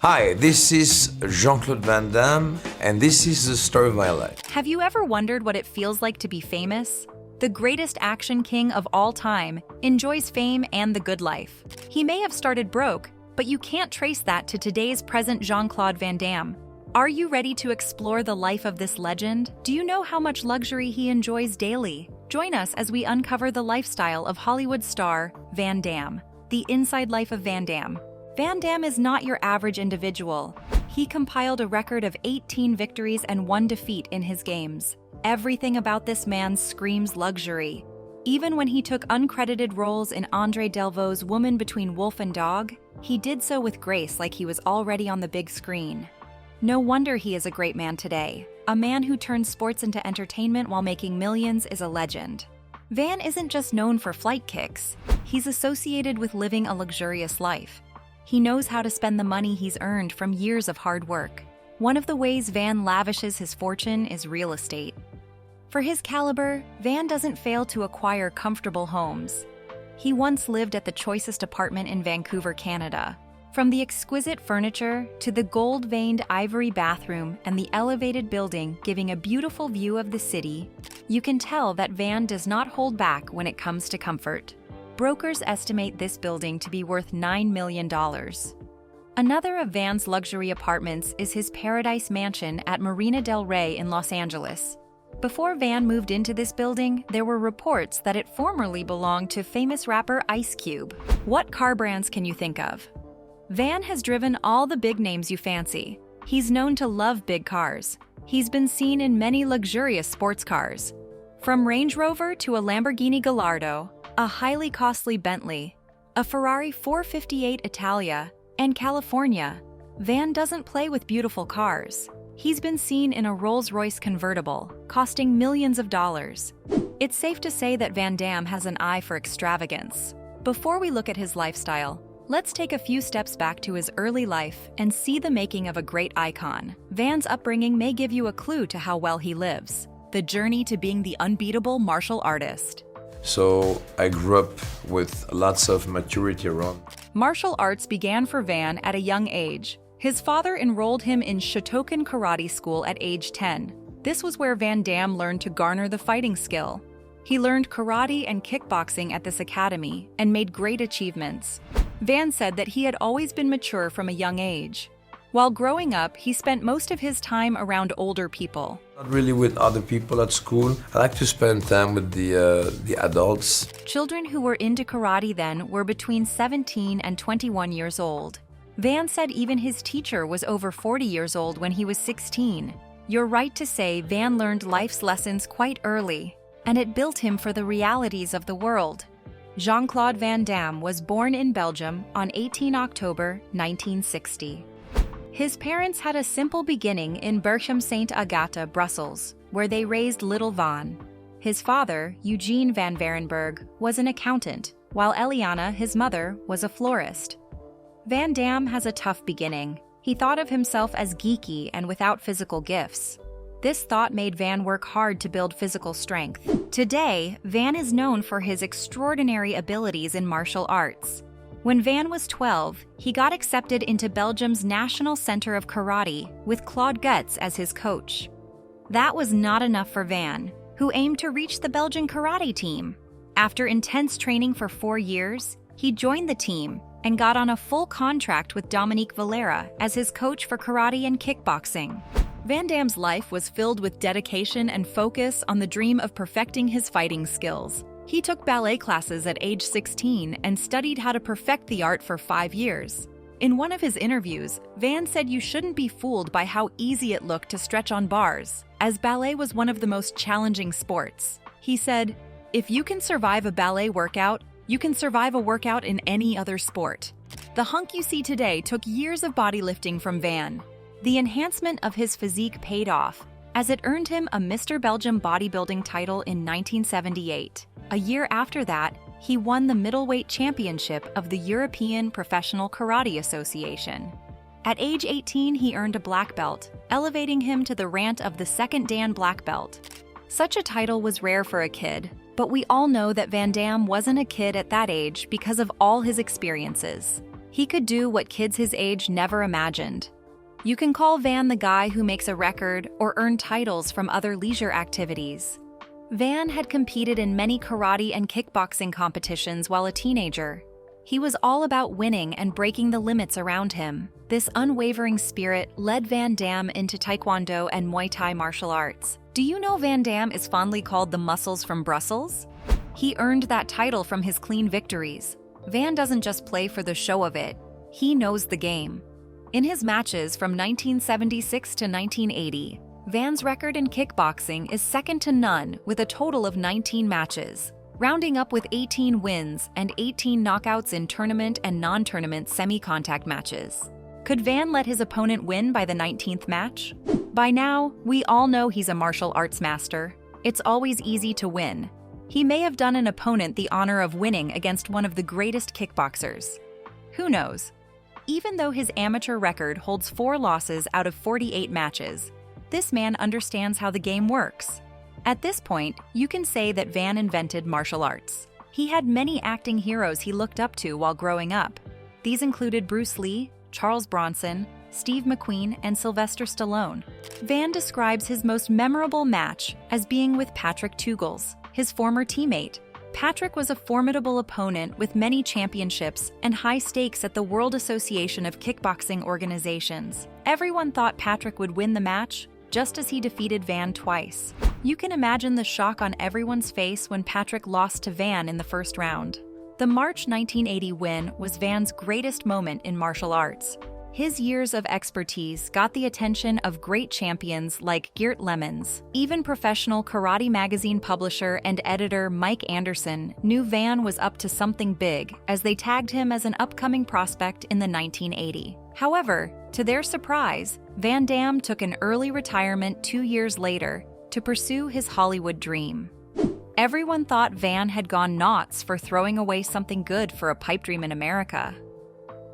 Hi, this is Jean-Claude Van Damme, and this is the story of my life. Have you ever wondered what it feels like to be famous? The greatest action king of all time enjoys fame and the good life. He may have started broke, but you can't trace that to today's present Jean-Claude Van Damme. Are you ready to explore the life of this legend? Do you know how much luxury he enjoys daily? Join us as we uncover the lifestyle of Hollywood star Van Damme. The inside life of Van Damme. Van Damme is not your average individual. He compiled a record of 18 victories and 1 defeat in his games. Everything about this man screams luxury. Even when he took uncredited roles in Andre Delvaux's Woman Between Wolf and Dog, he did so with grace like he was already on the big screen. No wonder he is a great man today. A man who turns sports into entertainment while making millions is a legend. Van isn't just known for flight kicks. He's associated with living a luxurious life. He knows how to spend the money he's earned from years of hard work. One of the ways Van lavishes his fortune is real estate. For his caliber, Van doesn't fail to acquire comfortable homes. He once lived at the choicest apartment in Vancouver, Canada. From the exquisite furniture to the gold-veined ivory bathroom and the elevated building giving a beautiful view of the city, you can tell that Van does not hold back when it comes to comfort. Brokers estimate this building to be worth $9 million. Another of Van's luxury apartments is his Paradise Mansion at Marina del Rey in Los Angeles. Before Van moved into this building, there were reports that it formerly belonged to famous rapper Ice Cube. What car brands can you think of? Van has driven all the big names you fancy. He's known to love big cars. He's been seen in many luxurious sports cars. From Range Rover to a Lamborghini Gallardo, a highly costly Bentley, a Ferrari 458 Italia, and California, Van doesn't play with beautiful cars. He's been seen in a Rolls-Royce convertible, costing millions of dollars. It's safe to say that Van Damme has an eye for extravagance. Before we look at his lifestyle, let's take a few steps back to his early life and see the making of a great icon. Van's upbringing may give you a clue to how well he lives. The journey to being the unbeatable martial artist. So I grew up with lots of maturity around. Martial arts began for Van at a young age. His father enrolled him in Shotokan Karate School at age 10. This was where Van Damme learned to garner the fighting skill. He learned karate and kickboxing at this academy and made great achievements. Van said that he had always been mature from a young age. While growing up, he spent most of his time around older people. Not really with other people at school. I like to spend time with the adults. Children who were into karate then were between 17 and 21 years old. Van said even his teacher was over 40 years old when he was 16. You're right to say Van learned life's lessons quite early, and it built him for the realities of the world. Jean-Claude Van Damme was born in Belgium on 18 October 1960. His parents had a simple beginning in Berchem Saint Agatha, Brussels, where they raised little Van. His father, Eugene van Varenberg, was an accountant, while Eliana, his mother, was a florist. Van Damme has a tough beginning. He thought of himself as geeky and without physical gifts. This thought made Van work hard to build physical strength. Today, Van is known for his extraordinary abilities in martial arts. When Van was 12, he got accepted into Belgium's National Center of Karate with Claude Guts as his coach. That was not enough for Van, who aimed to reach the Belgian karate team. After intense training for 4 years, he joined the team and got on a full contract with Dominique Valera as his coach for karate and kickboxing. Van Damme's life was filled with dedication and focus on the dream of perfecting his fighting skills. He took ballet classes at age 16 and studied how to perfect the art for 5 years. In one of his interviews, Van said you shouldn't be fooled by how easy it looked to stretch on bars, as ballet was one of the most challenging sports. He said, "If you can survive a ballet workout, you can survive a workout in any other sport." The hunk you see today took years of bodylifting from Van. The enhancement of his physique paid off, as it earned him a Mr. Belgium bodybuilding title in 1978. A year after that, he won the middleweight championship of the European Professional Karate Association. At age 18, he earned a black belt, elevating him to the rank of the second Dan black belt. Such a title was rare for a kid, but we all know that Van Damme wasn't a kid at that age because of all his experiences. He could do what kids his age never imagined. You can call Van the guy who makes a record or earn titles from other leisure activities. Van had competed in many karate and kickboxing competitions while a teenager. He was all about winning and breaking the limits around him. This unwavering spirit led Van Damme into Taekwondo and Muay Thai martial arts. Do you know Van Damme is fondly called the muscles from Brussels? He earned that title from his clean victories. Van doesn't just play for the show of it, he knows the game. In his matches from 1976 to 1980, Van's record in kickboxing is second to none with a total of 19 matches, rounding up with 18 wins and 18 knockouts in tournament and non-tournament semi-contact matches. Could Van let his opponent win by the 19th match? By now, we all know he's a martial arts master. It's always easy to win. He may have done an opponent the honor of winning against one of the greatest kickboxers. Who knows? Even though his amateur record holds 4 losses out of 48 matches, this man understands how the game works. At this point, you can say that Van invented martial arts. He had many acting heroes he looked up to while growing up. These included Bruce Lee, Charles Bronson, Steve McQueen, and Sylvester Stallone. Van describes his most memorable match as being with Patrick Tugles, his former teammate. Patrick was a formidable opponent with many championships and high stakes at the World Association of Kickboxing Organizations. Everyone thought Patrick would win the match, just as he defeated Van twice. You can imagine the shock on everyone's face when Patrick lost to Van in the first round. The March 1980 win was Van's greatest moment in martial arts. His years of expertise got the attention of great champions like Geert Lemmens. Even professional Karate magazine publisher and editor Mike Anderson knew Van was up to something big as they tagged him as an upcoming prospect in the 1980. However, to their surprise, Van Damme took an early retirement 2 years later to pursue his Hollywood dream. Everyone thought Van had gone nuts for throwing away something good for a pipe dream in America.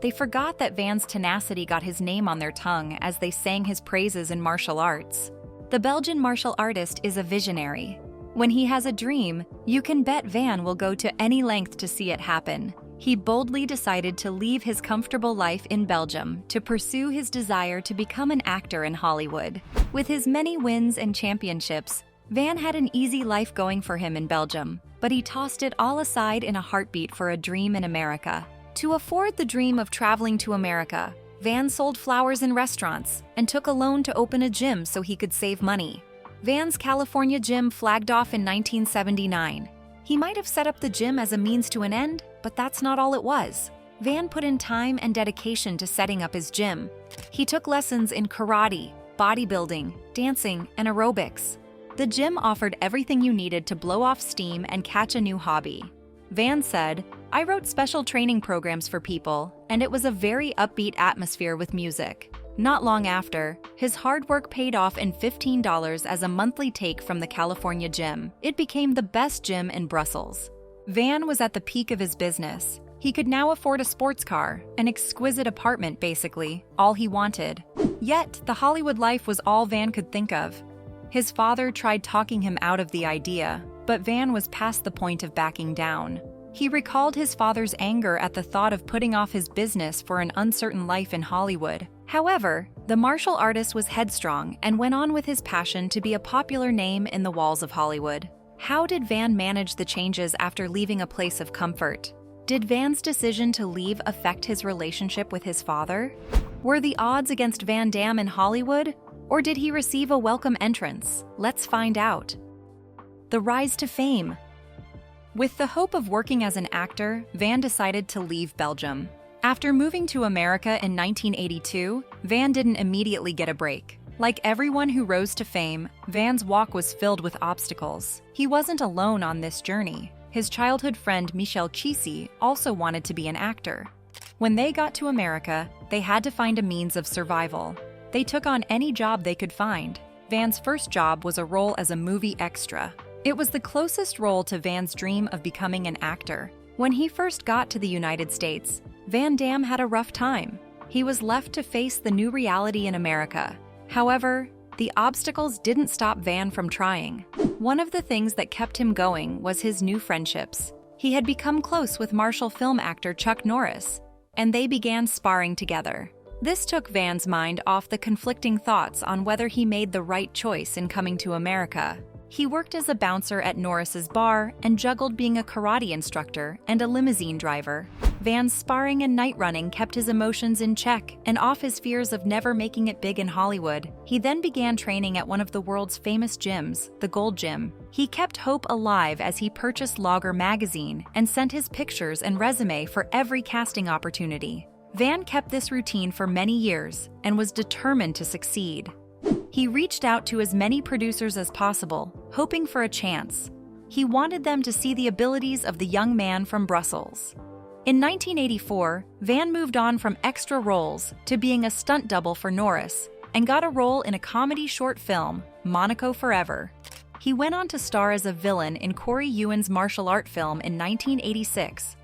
They forgot that Van's tenacity got his name on their tongue as they sang his praises in martial arts. The Belgian martial artist is a visionary. When he has a dream, you can bet Van will go to any length to see it happen. He boldly decided to leave his comfortable life in Belgium to pursue his desire to become an actor in Hollywood. With his many wins and championships, Van had an easy life going for him in Belgium, but he tossed it all aside in a heartbeat for a dream in America. To afford the dream of traveling to America, Van sold flowers in restaurants and took a loan to open a gym so he could save money. Van's California gym flagged off in 1979. He might have set up the gym as a means to an end, but that's not all it was. Van put in time and dedication to setting up his gym. He took lessons in karate, bodybuilding, dancing, and aerobics. The gym offered everything you needed to blow off steam and catch a new hobby. Van said, "I wrote special training programs for people, and it was a very upbeat atmosphere with music." Not long after, his hard work paid off in $15 as a monthly take from the California gym. It became the best gym in Brussels. Van was at the peak of his business. He could now afford a sports car, an exquisite apartment basically, all he wanted. Yet, the Hollywood life was all Van could think of. His father tried talking him out of the idea, but Van was past the point of backing down. He recalled his father's anger at the thought of putting off his business for an uncertain life in Hollywood. However, the martial artist was headstrong and went on with his passion to be a popular name in the walls of Hollywood. How did Van manage the changes after leaving a place of comfort? Did Van's decision to leave affect his relationship with his father? Were the odds against Van Damme in Hollywood? Or did he receive a welcome entrance? Let's find out. The rise to fame. With the hope of working as an actor, Van decided to leave Belgium. After moving to America in 1982, Van didn't immediately get a break. Like everyone who rose to fame, Van's walk was filled with obstacles. He wasn't alone on this journey. His childhood friend Michel Chisi also wanted to be an actor. When they got to America, they had to find a means of survival. They took on any job they could find. Van's first job was a role as a movie extra. It was the closest role to Van's dream of becoming an actor. When he first got to the United States, Van Damme had a rough time. He was left to face the new reality in America. However, the obstacles didn't stop Van from trying. One of the things that kept him going was his new friendships. He had become close with martial film actor Chuck Norris, and they began sparring together. This took Van's mind off the conflicting thoughts on whether he made the right choice in coming to America. He worked as a bouncer at Norris's bar and juggled being a karate instructor and a limousine driver. Van's sparring and night running kept his emotions in check and off his fears of never making it big in Hollywood. He then began training at one of the world's famous gyms, the Gold Gym. He kept hope alive as he purchased Logger magazine and sent his pictures and resume for every casting opportunity. Van kept this routine for many years and was determined to succeed. He reached out to as many producers as possible, hoping for a chance. He wanted them to see the abilities of the young man from Brussels. In 1984, Van moved on from extra roles to being a stunt double for Norris and got a role in a comedy short film, Monaco Forever. He went on to star as a villain in Corey Ewan's martial art film in 1986.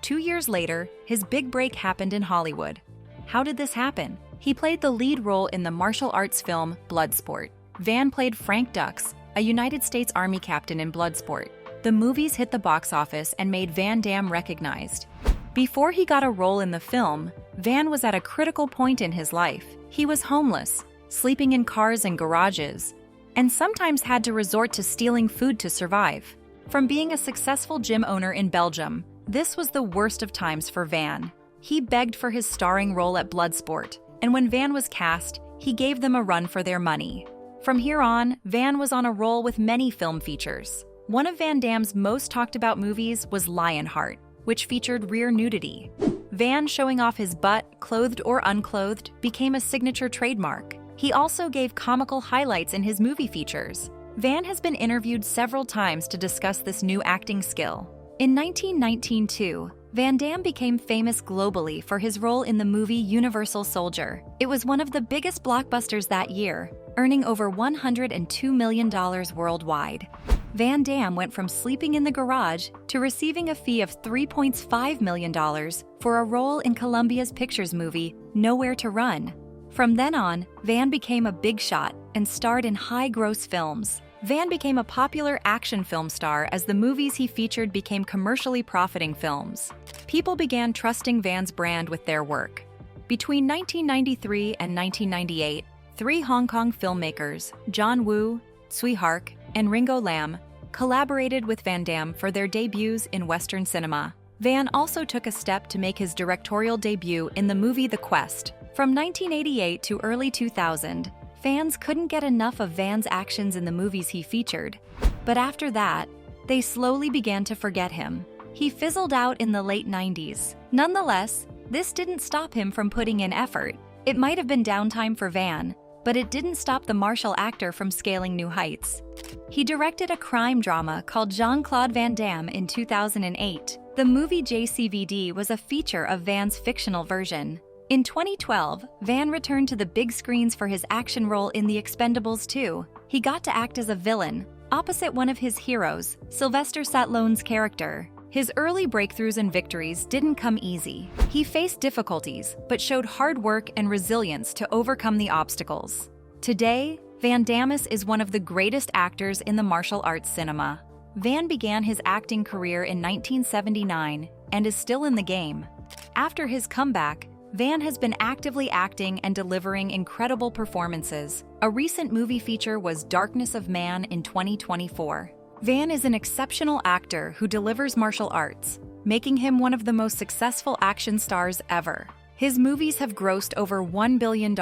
2 years later, his big break happened in Hollywood. How did this happen? He played the lead role in the martial arts film Bloodsport. Van played Frank Dux, a United States Army captain in Bloodsport. The movies hit the box office and made Van Damme recognized. Before he got a role in the film, Van was at a critical point in his life. He was homeless, sleeping in cars and garages, and sometimes had to resort to stealing food to survive. From being a successful gym owner in Belgium, this was the worst of times for Van. He begged for his starring role at Bloodsport, and when Van was cast, he gave them a run for their money. From here on, Van was on a roll with many film features. One of Van Damme's most talked about movies was Lionheart, which featured rear nudity. Van showing off his butt, clothed or unclothed, became a signature trademark. He also gave comical highlights in his movie features. Van has been interviewed several times to discuss this new acting skill. In 1919 too, Van Damme became famous globally for his role in the movie Universal Soldier. It was one of the biggest blockbusters that year, earning over $102 million worldwide. Van Damme went from sleeping in the garage to receiving a fee of $3.5 million for a role in Columbia's Pictures movie Nowhere to Run. From then on, Van became a big shot and starred in high-gross films. Van became a popular action film star as the movies he featured became commercially profiting films. People began trusting Van's brand with their work. Between 1993 and 1998, 3 Hong Kong filmmakers, John Woo, Tsui Hark, and Ringo Lam, collaborated with Van Damme for their debuts in Western cinema. Van also took a step to make his directorial debut in the movie The Quest. From 1988 to early 2000, fans couldn't get enough of Van's actions in the movies he featured. But after that, they slowly began to forget him. He fizzled out in the late 90s. Nonetheless, this didn't stop him from putting in effort. It might have been downtime for Van, but it didn't stop the martial actor from scaling new heights. He directed a crime drama called Jean-Claude Van Damme in 2008. The movie JCVD was a feature of Van's fictional version. In 2012, Van returned to the big screens for his action role in The Expendables 2. He got to act as a villain, opposite one of his heroes, Sylvester Stallone's character. His early breakthroughs and victories didn't come easy. He faced difficulties, but showed hard work and resilience to overcome the obstacles. Today, Van Damme is one of the greatest actors in the martial arts cinema. Van began his acting career in 1979 and is still in the game. After his comeback, Van has been actively acting and delivering incredible performances. A recent movie feature was Darkness of Man in 2024. Van is an exceptional actor who delivers martial arts, making him one of the most successful action stars ever. His movies have grossed over $1 billion,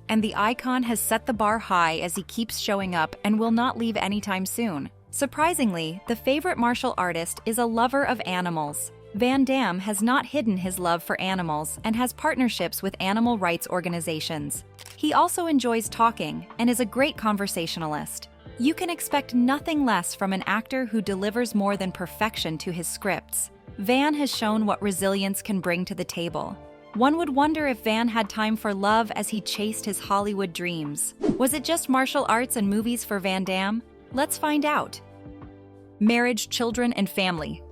and the icon has set the bar high as he keeps showing up and will not leave anytime soon. Surprisingly, the favorite martial artist is a lover of animals. Van Damme has not hidden his love for animals and has partnerships with animal rights organizations. He also enjoys talking and is a great conversationalist. You can expect nothing less from an actor who delivers more than perfection to his scripts. Van has shown what resilience can bring to the table. One would wonder if Van had time for love as he chased his Hollywood dreams. Was it just martial arts and movies for Van Damme? Let's find out. Marriage, children, and family.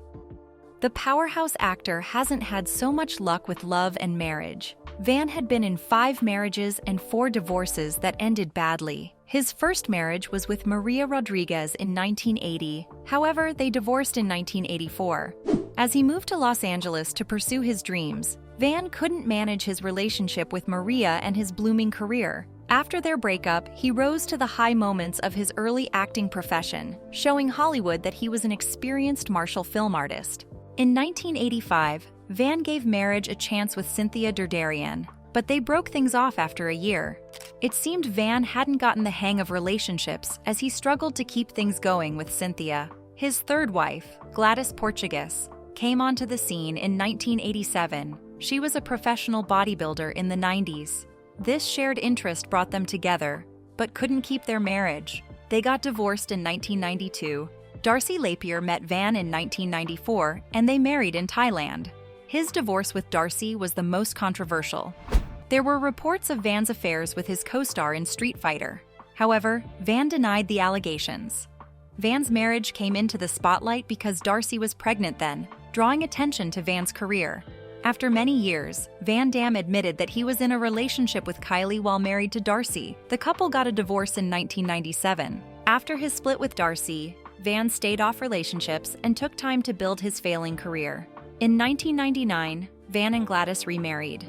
The powerhouse actor hasn't had so much luck with love and marriage. Van had been in 5 marriages and 4 divorces that ended badly. His first marriage was with Maria Rodriguez in 1980. However, they divorced in 1984. As he moved to Los Angeles to pursue his dreams, Van couldn't manage his relationship with Maria and his blooming career. After their breakup, he rose to the high moments of his early acting profession, showing Hollywood that he was an experienced martial film artist. In 1985, Van gave marriage a chance with Cynthia Derderian, but they broke things off after a year. It seemed Van hadn't gotten the hang of relationships as he struggled to keep things going with Cynthia. His third wife, Gladys Portugues, came onto the scene in 1987. She was a professional bodybuilder in the 90s. This shared interest brought them together, but couldn't keep their marriage. They got divorced in 1992. Darcy Lapier met Van in 1994, and they married in Thailand. His divorce with Darcy was the most controversial. There were reports of Van's affairs with his co-star in Street Fighter. However, Van denied the allegations. Van's marriage came into the spotlight because Darcy was pregnant then, drawing attention to Van's career. After many years, Van Damme admitted that he was in a relationship with Kylie while married to Darcy. The couple got a divorce in 1997. After his split with Darcy, Van stayed off relationships and took time to build his failing career. In 1999, Van and Gladys remarried.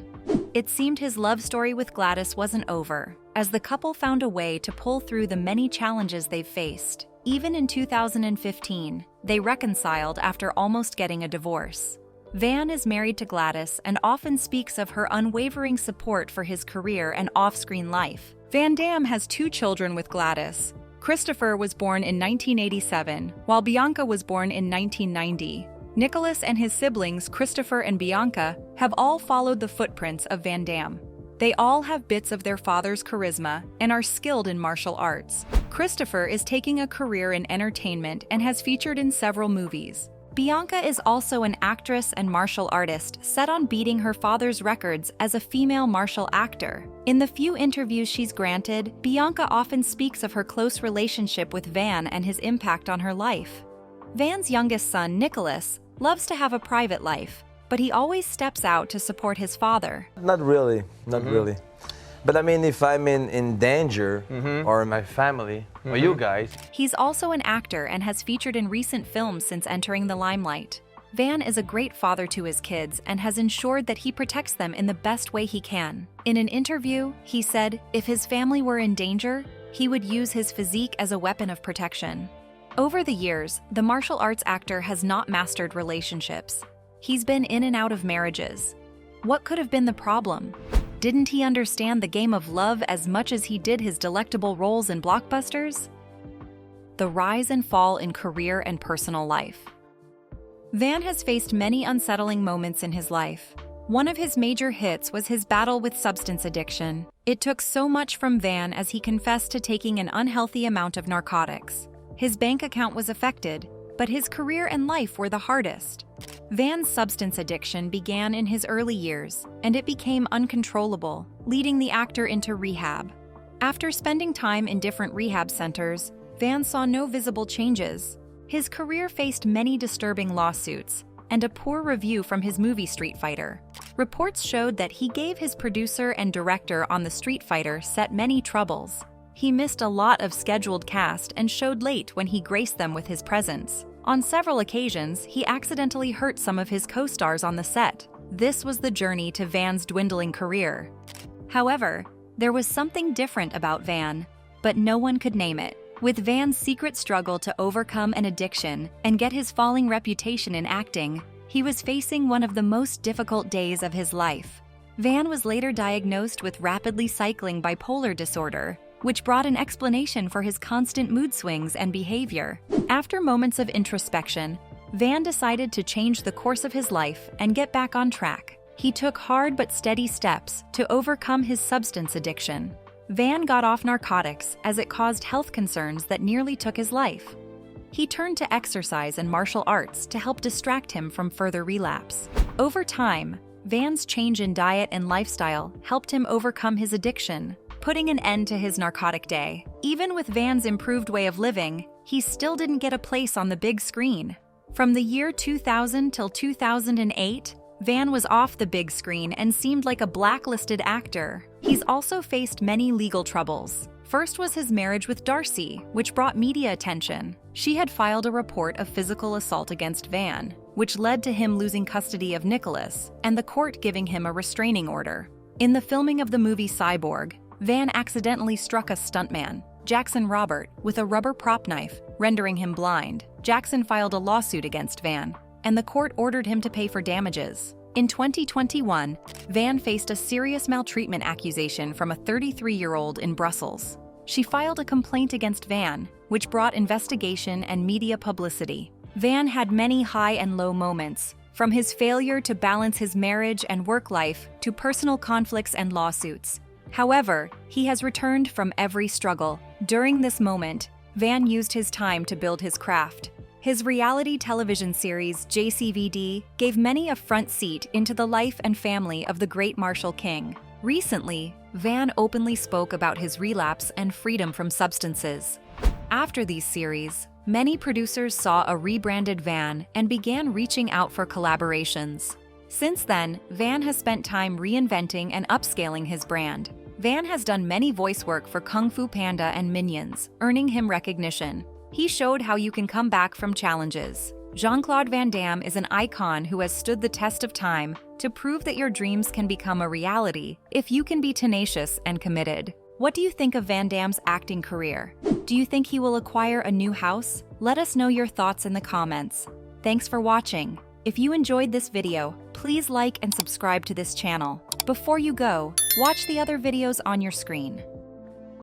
It seemed his love story with Gladys wasn't over, as the couple found a way to pull through the many challenges they've faced. Even in 2015, they reconciled after almost getting a divorce. Van is married to Gladys and often speaks of her unwavering support for his career and off-screen life. Van Damme has 2 children with Gladys. Christopher was born in 1987, while Bianca was born in 1990. Nicholas and his siblings, Christopher and Bianca, have all followed the footprints of Van Damme. They all have bits of their father's charisma and are skilled in martial arts. Christopher is taking a career in entertainment and has featured in several movies. Bianca is also an actress and martial artist set on beating her father's records as a female martial actor. In the few interviews she's granted, Bianca often speaks of her close relationship with Van and his impact on her life. Van's youngest son, Nicholas, loves to have a private life, but he always steps out to support his father. Not really, not really. But I mean, if I'm in danger, or my family, or you guys. He's also an actor and has featured in recent films since entering the limelight. Van is a great father to his kids and has ensured that he protects them in the best way he can. In an interview, he said if his family were in danger, he would use his physique as a weapon of protection. Over the years, the martial arts actor has not mastered relationships. He's been in and out of marriages. What could have been the problem? Didn't he understand the game of love as much as he did his delectable roles in blockbusters? The rise and fall in career and personal life. Van has faced many unsettling moments in his life. One of his major hits was his battle with substance addiction. It took so much from Van as he confessed to taking an unhealthy amount of narcotics. His bank account was affected, but his career and life were the hardest. Van's substance addiction began in his early years, and it became uncontrollable, leading the actor into rehab. After spending time in different rehab centers, Van saw no visible changes. His career faced many disturbing lawsuits and a poor review from his movie Street Fighter. Reports showed that he gave his producer and director on the Street Fighter set many troubles. He missed a lot of scheduled cast and showed late when he graced them with his presence. On several occasions, he accidentally hurt some of his co-stars on the set. This was the journey to Van's dwindling career. However, there was something different about Van, but no one could name it. With Van's secret struggle to overcome an addiction and get his falling reputation in acting, he was facing one of the most difficult days of his life. Van was later diagnosed with rapidly cycling bipolar disorder, which brought an explanation for his constant mood swings and behavior. After moments of introspection, Van decided to change the course of his life and get back on track. He took hard but steady steps to overcome his substance addiction. Van got off narcotics as it caused health concerns that nearly took his life. He turned to exercise and martial arts to help distract him from further relapse. Over time, Van's change in diet and lifestyle helped him overcome his addiction, putting an end to his narcotic day. Even with Van's improved way of living, he still didn't get a place on the big screen. From the year 2000 till 2008, Van was off the big screen and seemed like a blacklisted actor. He's also faced many legal troubles. First was his marriage with Darcy, which brought media attention. She had filed a report of physical assault against Van, which led to him losing custody of Nicholas and the court giving him a restraining order. In the filming of the movie Cyborg, Van accidentally struck a stuntman, Jackson Robert, with a rubber prop knife, rendering him blind. Jackson filed a lawsuit against Van, and the court ordered him to pay for damages. In 2021, Van faced a serious maltreatment accusation from a 33-year-old in Brussels. She filed a complaint against Van, which brought investigation and media publicity. Van had many high and low moments, from his failure to balance his marriage and work life to personal conflicts and lawsuits. However, he has returned from every struggle. During this moment, Van used his time to build his craft. His reality television series, JCVD, gave many a front seat into the life and family of the great Marshall King. Recently, Van openly spoke about his relapse and freedom from substances. After these series, many producers saw a rebranded Van and began reaching out for collaborations. Since then, Van has spent time reinventing and upscaling his brand. Van has done many voice work for Kung Fu Panda and Minions, earning him recognition. He showed how you can come back from challenges. Jean-Claude Van Damme is an icon who has stood the test of time to prove that your dreams can become a reality if you can be tenacious and committed. What do you think of Van Damme's acting career? Do you think he will acquire a new house? Let us know your thoughts in the comments. Thanks for watching. If you enjoyed this video, please like and subscribe to this channel. Before you go, watch the other videos on your screen.